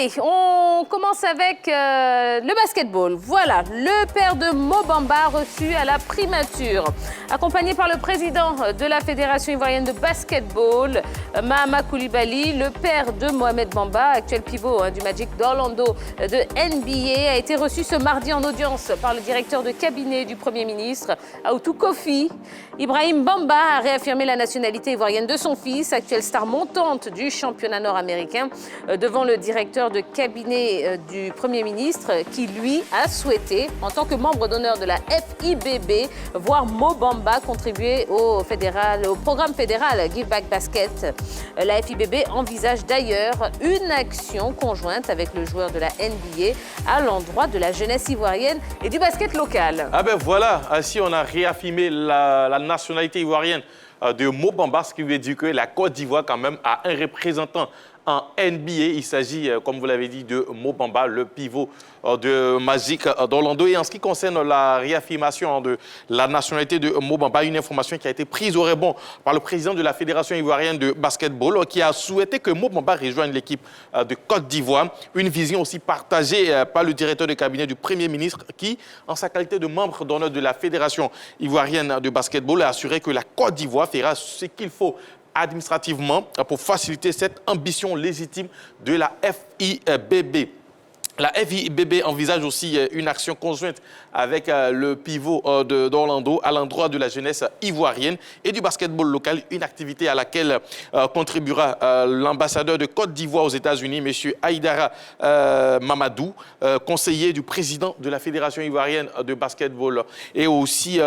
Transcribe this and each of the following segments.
Allez, on commence avec le basketball. Voilà, le père de Mo Bamba reçu à la primature. Accompagné par le président de la Fédération ivoirienne de basketball, Mahama Koulibaly, le père de Mohamed Bamba, actuel pivot du Magic d'Orlando de NBA, a été reçu ce mardi en audience par le directeur de cabinet du Premier ministre, Aoutou Kofi. Ibrahim Bamba a réaffirmé la nationalité ivoirienne de son fils, actuelle star montante du championnat nord-américain, devant le directeur de cabinet du Premier ministre, qui lui a souhaité, en tant que membre d'honneur de la FIBB, voir Mo Bamba contribuer au programme fédéral Give Back Basket. La FIBB envisage d'ailleurs une action conjointe avec le joueur de la NBA à l'endroit de la jeunesse ivoirienne et du basket local. Ah ben voilà, ainsi on a réaffirmé la nationalité ivoirienne de Mo Bamba, ce qui veut dire que la Côte d'Ivoire quand même a un représentant en NBA. Il s'agit, comme vous l'avez dit, de Mo Bamba, le pivot de Magic d'Orlando. Et en ce qui concerne la réaffirmation de la nationalité de Mo Bamba, une information qui a été prise au rebond par le président de la Fédération ivoirienne de basketball, qui a souhaité que Mo Bamba rejoigne l'équipe de Côte d'Ivoire. Une vision aussi partagée par le directeur de cabinet du Premier ministre, qui, en sa qualité de membre d'honneur de la Fédération ivoirienne de basketball, a assuré que la Côte d'Ivoire fera ce qu'il faut administrativement pour faciliter cette ambition légitime de la FIBB. La FIBB envisage aussi une action conjointe avec le pivot d'Orlando à l'endroit de la jeunesse ivoirienne et du basketball local, une activité à laquelle contribuera l'ambassadeur de Côte d'Ivoire aux États-Unis, M. Aïdara Mamadou, conseiller du président de la Fédération ivoirienne de basketball, et aussi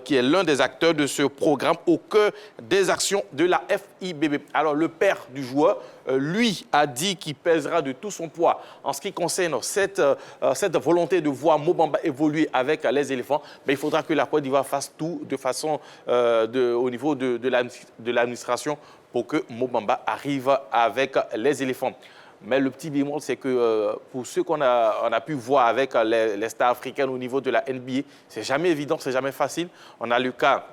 qui est l'un des acteurs de ce programme au cœur des actions de la FIBB. Alors, le père du joueur, lui, a dit qu'il pèsera de tout son poids en ce qui concerne cette volonté de voir Mo Bamba évoluer avec les éléphants. Mais il faudra que la Côte d'Ivoire fasse tout de façon au niveau de l'administration pour que Mo Bamba arrive avec les éléphants. Mais le petit bémol, c'est que pour ceux qu'on a pu voir avec les stars africaines au niveau de la NBA, c'est jamais évident, c'est jamais facile. On a le cas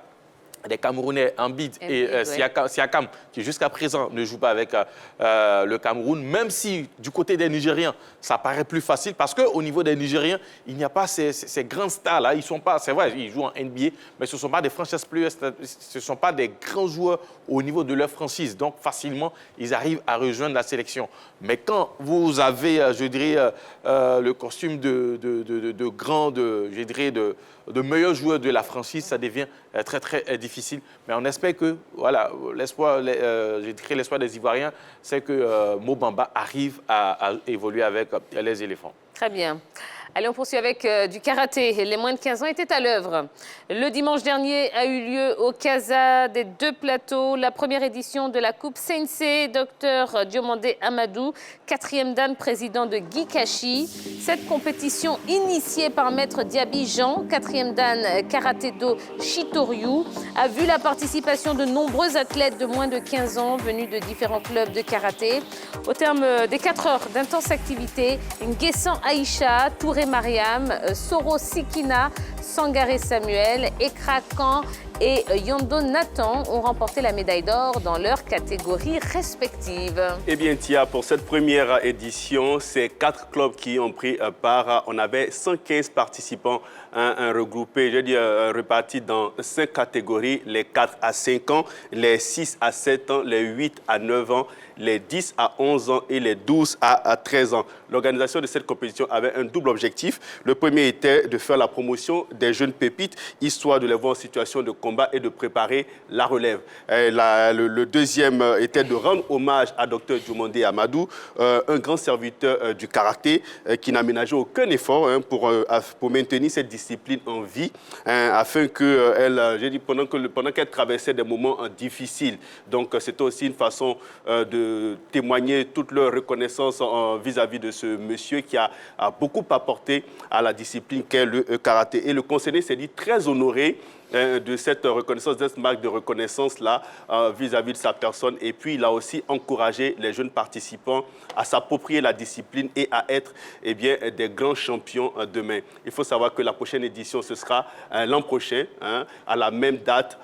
des Camerounais Embiid et Siakam, qui jusqu'à présent ne jouent pas avec le Cameroun, même si du côté des Nigériens, ça paraît plus facile, parce qu'au niveau des Nigériens, il n'y a pas ces grands stars-là. Ils sont pas, c'est vrai, ils jouent en NBA, mais ce ne sont pas des franchises players, ce ne sont pas des grands joueurs au niveau de leur franchise. Donc, facilement, ils arrivent à rejoindre la sélection. Mais quand vous avez, je dirais, le costume de grands, je dirais, de meilleurs joueurs de la franchise, ça devient très, très difficile. Mais on espère que, voilà, l'espoir des Ivoiriens, c'est que Mo Bamba arrive à évoluer avec les éléphants. Très bien. Allez, on poursuit avec du karaté. Les moins de 15 ans étaient à l'œuvre. Le dimanche dernier a eu lieu au Casa des Deux Plateaux la première édition de la Coupe Sensei Dr Diomandé Amadou, 4e dan président de Gikashi. Cette compétition initiée par Maître Diaby Jean, 4e dan karaté-do Shitoryu, a vu la participation de nombreux athlètes de moins de 15 ans venus de différents clubs de karaté. Au terme des 4 heures d'intense activité, Nguessan Aïcha, Touré Mariam, Soro Sikina, Sangaré Samuel, Ekra Khan et Yondo Nathan ont remporté la médaille d'or dans leurs catégories respectives. Eh bien, Tia, pour cette première édition, c'est 4 clubs qui ont pris part. On avait 115 participants regroupés, repartis dans 5 catégories, les 4 à 5 ans, les 6 à 7 ans, les 8 à 9 ans, les 10 à 11 ans et les 12 à 13 ans. L'organisation de cette compétition avait un double objectif. Le premier était de faire la promotion des jeunes pépites, histoire de les voir en situation de combat et de préparer la relève. Le deuxième était de rendre hommage à Dr Diomandé Amadou, un grand serviteur du karaté qui n'a ménagé aucun effort pour maintenir cette discipline en vie, afin qu'elle, pendant qu'elle traversait des moments difficiles. Donc c'était aussi une façon de témoigner toute leur reconnaissance vis-à-vis de ce monsieur qui a beaucoup apporté à la discipline qu'est le karaté. Et le conseiller s'est dit très honoré de cette reconnaissance, de cette marque de reconnaissance-là vis-à-vis de sa personne. Et puis, il a aussi encouragé les jeunes participants à s'approprier la discipline et à être des grands champions demain. Il faut savoir que la prochaine édition, ce sera l'an prochain, à la même date,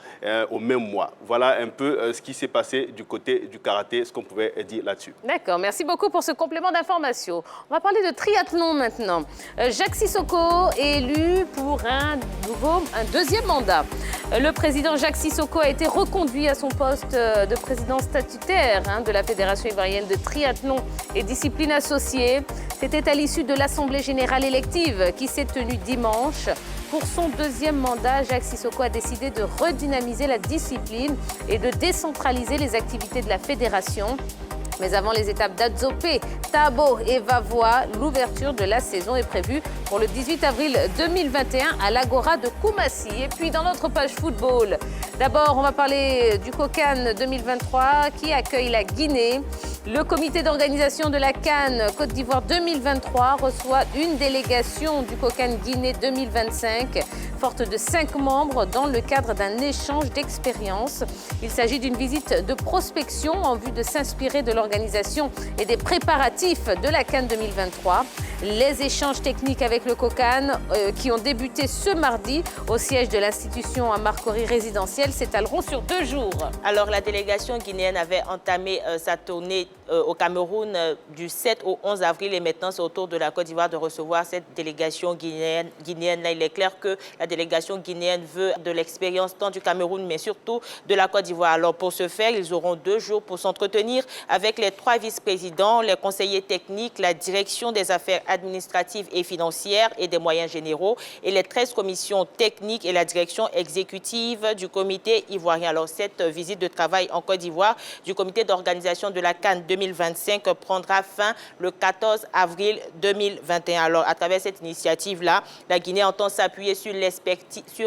au même mois. Voilà un peu ce qui s'est passé du côté du karaté, ce qu'on pouvait dire là-dessus. D'accord, merci beaucoup pour ce complément d'information. On va parler de triathlon maintenant. Jacques Sissoko est élu pour un deuxième mandat. Le président Jacques Sissoko a été reconduit à son poste de président statutaire de la Fédération ivoirienne de triathlon et disciplines associées. C'était à l'issue de l'Assemblée générale élective qui s'est tenue dimanche. Pour son deuxième mandat, Jacques Sissoko a décidé de redynamiser la discipline et de décentraliser les activités de la fédération. Mais avant les étapes d'Adzopé, Tabo et Vavois, l'ouverture de la saison est prévue pour le 18 avril 2021 à l'Agora de Koumassi. Et puis dans notre page football, d'abord on va parler du COCAN 2023 qui accueille la Guinée. Le comité d'organisation de la CAN Côte d'Ivoire 2023 reçoit une délégation du COCAN Guinée 2025, forte de 5 membres dans le cadre d'un échange d'expériences. Il s'agit d'une visite de prospection en vue de s'inspirer de l'organisation et des préparatifs de la CAN 2023. Les échanges techniques avec le COCAN qui ont débuté ce mardi au siège de l'institution à Marcory résidentielle s'étaleront sur 2 jours. Alors la délégation guinéenne avait entamé sa tournée au Cameroun du 7 au 11 avril et maintenant c'est au tour de la Côte d'Ivoire de recevoir cette délégation guinéenne. Là, il est clair que la délégation guinéenne veut de l'expérience tant du Cameroun mais surtout de la Côte d'Ivoire. Alors pour ce faire, ils auront 2 jours pour s'entretenir avec les 3 vice-présidents, les conseillers techniques, la direction des affaires administratives et financières et des moyens généraux et les 13 commissions techniques et la direction exécutive du comité ivoirien. Alors cette visite de travail en Côte d'Ivoire du comité d'organisation de la CAN 2025 prendra fin le 14 avril 2021. Alors à travers cette initiative-là, la Guinée entend s'appuyer sur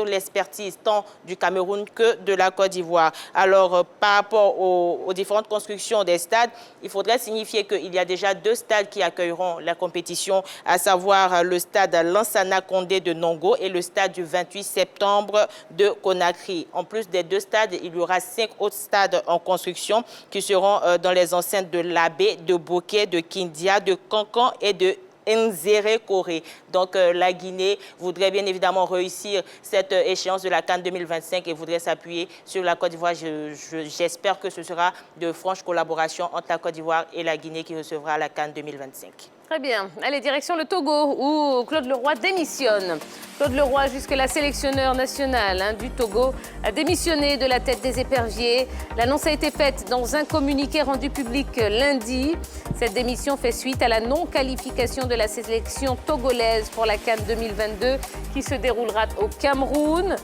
l'expertise tant du Cameroun que de la Côte d'Ivoire. Alors par rapport aux différentes constructions des stades, il faudrait signifier qu'il y a déjà 2 stades qui accueilleront la compétition, à savoir le stade Lansana Condé de Nongo et le stade du 28 septembre de Conakry. En plus des 2 stades, il y aura 5 autres stades en construction qui seront dans les enceintes de Labé, de Bokeh, de Kindia, de Cancan et de Nzéré Corée. Donc la Guinée voudrait bien évidemment réussir cette échéance de la CAN 2025 et voudrait s'appuyer sur la Côte d'Ivoire. J'espère que ce sera de franches collaborations entre la Côte d'Ivoire et la Guinée qui recevra la CAN 2025. Très bien. Allez, direction le Togo, où Claude Leroy démissionne. Claude Leroy, jusque-là sélectionneur national du Togo, a démissionné de la tête des éperviers. L'annonce a été faite dans un communiqué rendu public lundi. Cette démission fait suite à la non-qualification de la sélection togolaise pour la CAN 2022 qui se déroulera au Cameroun.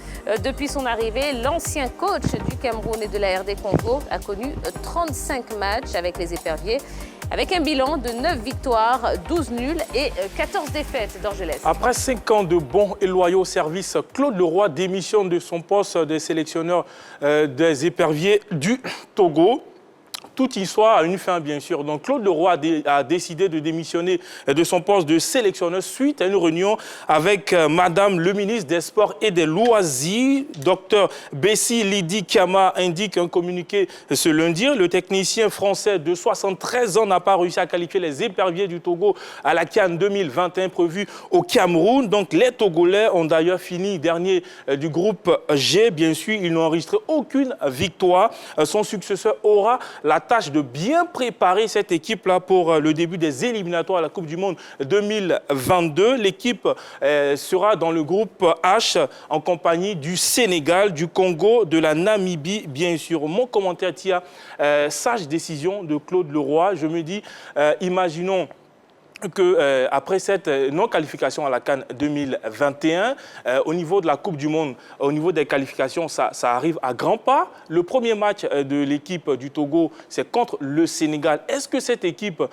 Depuis son arrivée, l'ancien coach du Cameroun et de la RD Congo a connu 35 matchs avec les éperviers, avec un bilan de 9 victoires, 12 nuls et 14 défaites d'Orgelès. Après 5 ans de bons et loyaux services, Claude Leroy démissionne de son poste de sélectionneur des éperviers du Togo. Toute histoire a une fin, bien sûr. Donc, Claude Leroy a décidé de démissionner de son poste de sélectionneur suite à une réunion avec Madame le ministre des Sports et des Loisirs. Dr Bessi Lidi Kiama indique un communiqué ce lundi. Le technicien français de 73 ans n'a pas réussi à qualifier les éperviers du Togo à la CAN 2021 prévue au Cameroun. Donc, les Togolais ont d'ailleurs fini dernier du groupe G. Bien sûr, ils n'ont enregistré aucune victoire. Son successeur aura la tâche de bien préparer cette équipe-là pour le début des éliminatoires à la Coupe du Monde 2022. L'équipe sera dans le groupe H en compagnie du Sénégal, du Congo, de la Namibie, bien sûr. Mon commentaire tient sage décision de Claude Leroy. Je me dis, imaginons que après cette non-qualification à la CAN 2021, au niveau de la Coupe du Monde, au niveau des qualifications, ça arrive à grands pas. Le premier match de l'équipe du Togo, c'est contre le Sénégal. Est-ce que cette équipe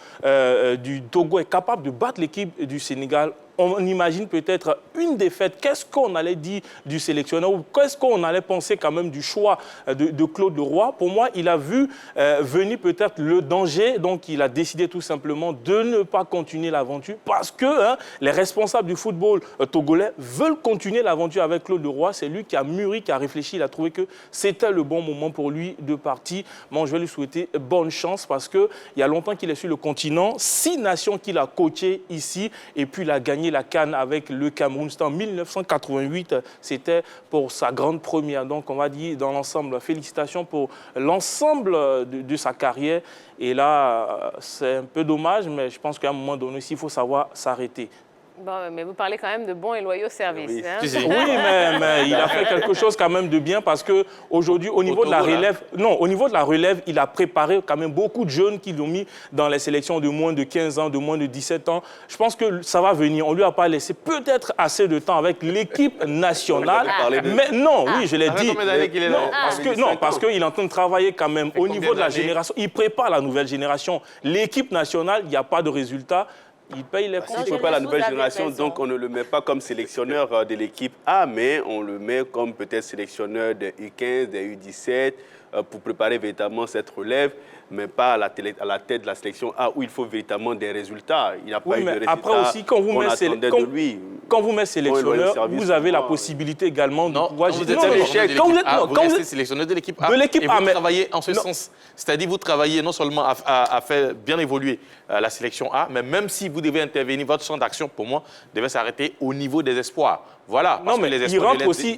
du Togo est capable de battre l'équipe du Sénégal? on imagine peut-être une défaite. Qu'est-ce qu'on allait dire du sélectionneur ou qu'est-ce qu'on allait penser quand même du choix de Claude Leroy? Pour moi, il a vu venir peut-être le danger, donc il a décidé tout simplement de ne pas continuer l'aventure parce que les responsables du football togolais veulent continuer l'aventure avec Claude Leroy. C'est lui qui a mûri, qui a réfléchi, il a trouvé que c'était le bon moment pour lui de partir. Bon, je vais lui souhaiter bonne chance parce qu'il y a longtemps qu'il est sur le continent, 6 nations qu'il a coachées ici et puis il a gagné la CAN avec le Cameroun. C'était en 1988, c'était pour sa grande première. Donc on va dire dans l'ensemble, félicitations pour l'ensemble de sa carrière. Et là, c'est un peu dommage, mais je pense qu'à un moment donné, il faut savoir s'arrêter. Bon, mais vous parlez quand même de bons et loyaux services. Oui, Hein? Oui, mais il a fait quelque chose quand même de bien parce qu'aujourd'hui, au niveau de la relève, au niveau de la relève, il a préparé quand même beaucoup de jeunes qui l'ont mis dans les sélections de moins de 15 ans, de moins de 17 ans. Je pense que ça va venir. On ne lui a pas laissé peut-être assez de temps avec l'équipe nationale. Mais non, oui, je l'ai dit. Combien d'années qu'il est là? Parce qu'il est en train de travailler quand même au niveau de la génération. Il prépare la nouvelle génération. L'équipe nationale, il n'y a pas de résultat. Il paye les comptes. Il ne faut pas la nouvelle génération, donc on ne le met pas comme sélectionneur de l'équipe A, mais on le met comme peut-être sélectionneur des U15, des U17, pour préparer véritablement cette relève, mais pas à la tête de la sélection A, où il faut véritablement des résultats. Il n'a pas eu de résultats. Après aussi, quand vous mettez sélectionneur, vous avez la possibilité également de pouvoir... Vous êtes sélectionneur de l'équipe A. De l'équipe A, et vous travaillez en ce sens. C'est-à-dire vous travaillez non seulement à faire bien évoluer la sélection A, mais même si vous devez intervenir, votre champ d'action, pour moi, devait s'arrêter au niveau des espoirs. Voilà. Non, mais il rentre aussi...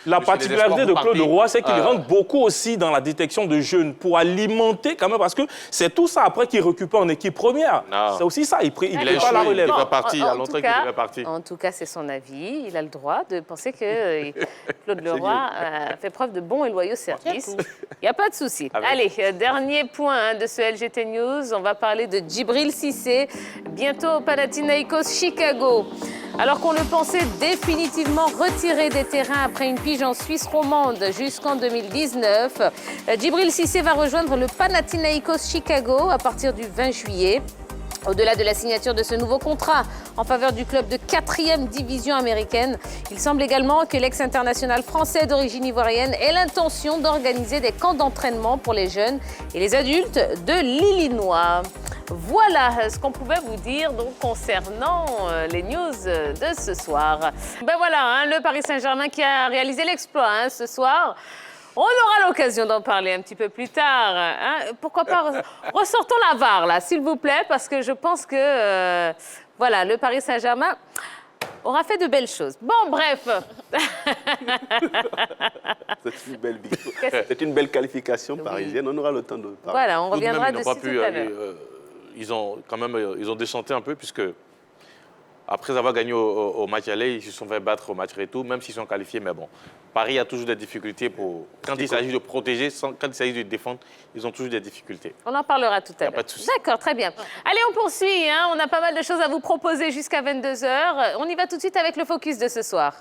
La particularité de Claude Leroy, c'est qu'il rentre beaucoup aussi dans la détection de jeunes pour alimenter quand même, parce que c'est tout ça après qu'il récupère en équipe première. C'est aussi ça, il prépare la relève. Il va partir, il y a longtemps qu'il devait partir. En tout cas, c'est son avis. Il a le droit de penser que Claude Leroy fait preuve de bons et loyaux services. Il n'y a pas de souci. Allez, dernier point de ce LGT News. On va parler de Djibril Cissé, bientôt au Panathinaikos Chicago. Alors qu'on le pensait définitivement retiré des terrains après une pige en Suisse romande jusqu'en 2019, Djibril Cissé va rejoindre le Panathinaikos Chicago à partir du 20 juillet. Au-delà de la signature de ce nouveau contrat en faveur du club de 4e division américaine, il semble également que l'ex-international français d'origine ivoirienne ait l'intention d'organiser des camps d'entraînement pour les jeunes et les adultes de l'Illinois. Voilà ce qu'on pouvait vous dire donc, concernant les news de ce soir. Ben voilà, le Paris Saint-Germain qui a réalisé l'exploit ce soir. On aura l'occasion d'en parler un petit peu plus tard. Pourquoi pas ressortons la VAR, là, s'il vous plaît, parce que je pense que voilà, le Paris Saint-Germain aura fait de belles choses. Bon, bref. C'est une belle victoire. C'est une belle qualification parisienne. On aura le temps de parler. Voilà, on reviendra dessus tout à l'heure. Ils ont déchanté un peu, puisque après avoir gagné au match aller, ils se sont fait battre au match retour, même s'ils sont qualifiés. Mais bon, Paris a toujours des difficultés quand il s'agit de protéger, quand il s'agit de défendre, ils ont toujours des difficultés. On en parlera tout à l'heure. Pas de souci. D'accord, très bien. Allez, on poursuit. On a pas mal de choses à vous proposer jusqu'à 22h. On y va tout de suite avec le focus de ce soir.